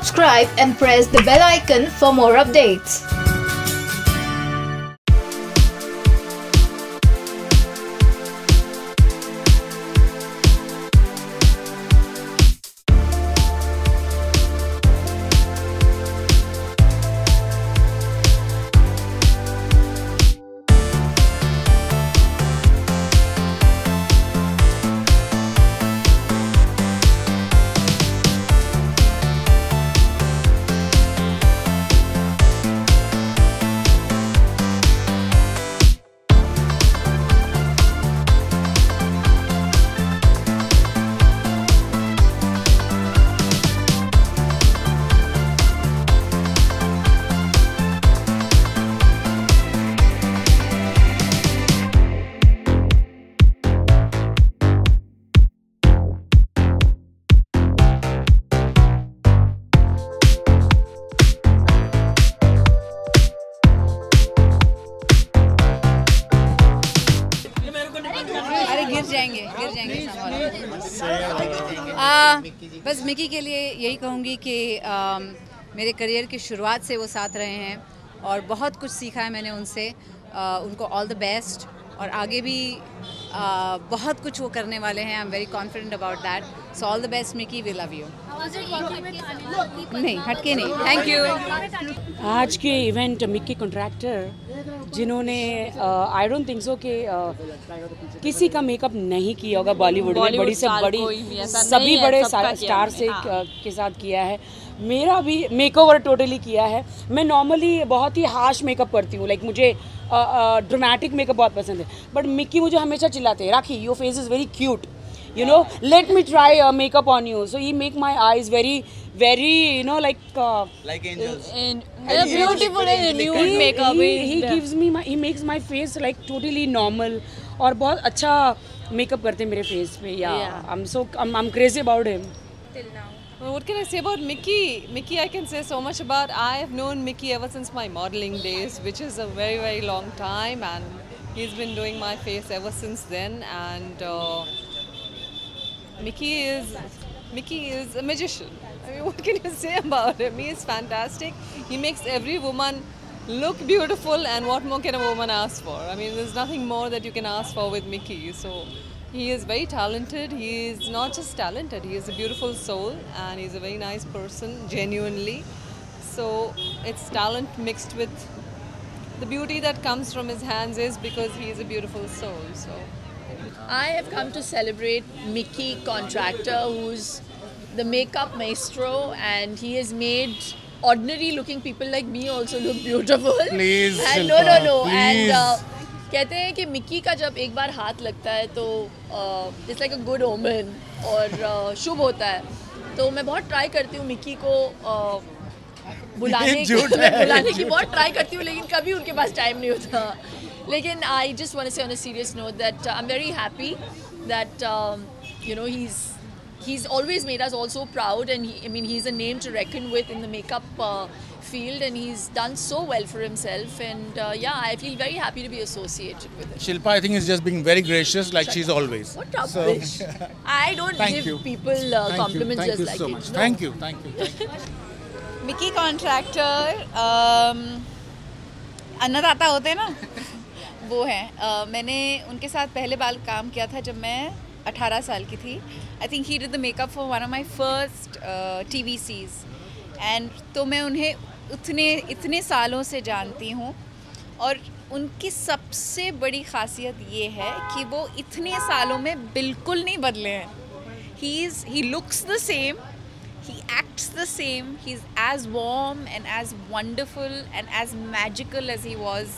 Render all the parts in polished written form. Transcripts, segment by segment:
subscribe and press the bell icon for more updates. गिर जाएंगे बस मिकी के लिए यही कहूँगी कि मेरे करियर की शुरुआत से वो साथ रहे हैं और बहुत कुछ सीखा है मैंने उनसे। उनको ऑल द बेस्ट और आगे भी बहुत कुछ वो करने वाले हैं। I am very confident about that. So all the best Mickey, we love you. नहीं, हटके नहीं। Thank you. आज के इवेंट मिकी कॉन्ट्रैक्टर जिन्होंने आई डोंट थिंक सो कि किसी का मेकअप नहीं किया होगा बॉलीवुड में, बड़ी से बड़ी सभी बड़े स्टार से के साथ किया है। मेरा भी मेकओवर टोटली किया है। मैं नॉर्मली बहुत ही हार्श मेकअप करती हूँ, लाइक मुझे ड्रामेटिक मेकअप बहुत पसंद है, बट मिक्की मुझे हमेशा चिल्लाते हैं, Rakhi your face is very cute, you know, let me try makeup on you. So he make my eyes very you know, like angels, and beautiful and nude makeup. He gives me he makes my face like totally normal और बहुत अच्छा makeup करते हैं मेरे face पे। Yeah. I'm crazy about him till now. Well, what can I say about Mickey? Mickey, I can say so much about. I have known Mickey ever since my modeling days, which is a very long time, and he's been doing my face ever since then. And Mickey is a magician. I mean, what can you say about him? He is fantastic. He makes every woman look beautiful, and what more can a woman ask for? I mean, there's nothing more that you can ask for with Mickey. So he is very talented. He is not just talented, he is a beautiful soul, and he's a very nice person, genuinely. So it's talent mixed with the beauty that comes from his hands, is because he is a beautiful soul. So I have come to celebrate Mickey Contractor, who's the makeup maestro, and he has made ordinary looking people like me also look beautiful. Please, and Shilpa, no. please. And कहते हैं कि Mickey का जब एक बार हाथ लगता है तो it's like a good omen और शुभ होता है। तो मैं बहुत ट्राई करती हूँ मिक्की को बुलाने की बहुत ट्राई करती हूँ, लेकिन कभी उनके पास टाइम नहीं होता। लेकिन आई जस्ट वांट टू से on a serious note that I am very happy that you know, he's always made us all so proud, and he's a name to reckon with in the makeup field, and he's done so well for himself, and I feel very happy to be associated with him. Shilpa, I think, is just being very gracious, like she's always. What rubbish! I don't give people compliments just like so it. Much. No. Thank you. Mickey contractor अन्नदाता होते हैं ना वो हैं। मैंने उनके साथ पहले बार काम किया था जब मैं 18 साल की थी। I think he did the makeup for one of my first TVCs, and तो मैं उन्हें इतने सालों से जानती हूँ, और उनकी सबसे बड़ी खासियत ये है कि वो इतने सालों में बिल्कुल नहीं बदले हैं। He looks the same, he acts the same, he's as warm and as wonderful and as magical as he was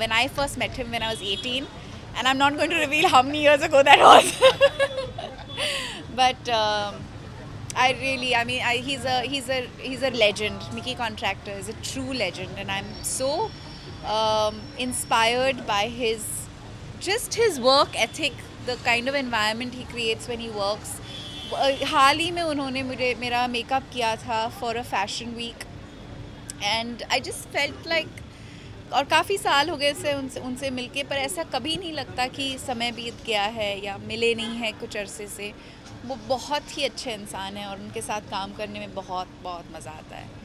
when I first met him when I was 18, and I'm not going to reveal how many years ago that was. But he's a legend. Mickey Contractor is a true legend, and I'm so inspired by his work ethic, the kind of environment he creates when he works. हाल ही में उन्होंने मेरा makeup किया था for a fashion week, and I just felt like और काफ़ी साल हो गए उनसे मिलके, पर ऐसा कभी नहीं लगता कि समय बीत गया है या मिले नहीं है कुछ अरसे से। वो बहुत ही अच्छे इंसान हैं और उनके साथ काम करने में बहुत बहुत मज़ा आता है।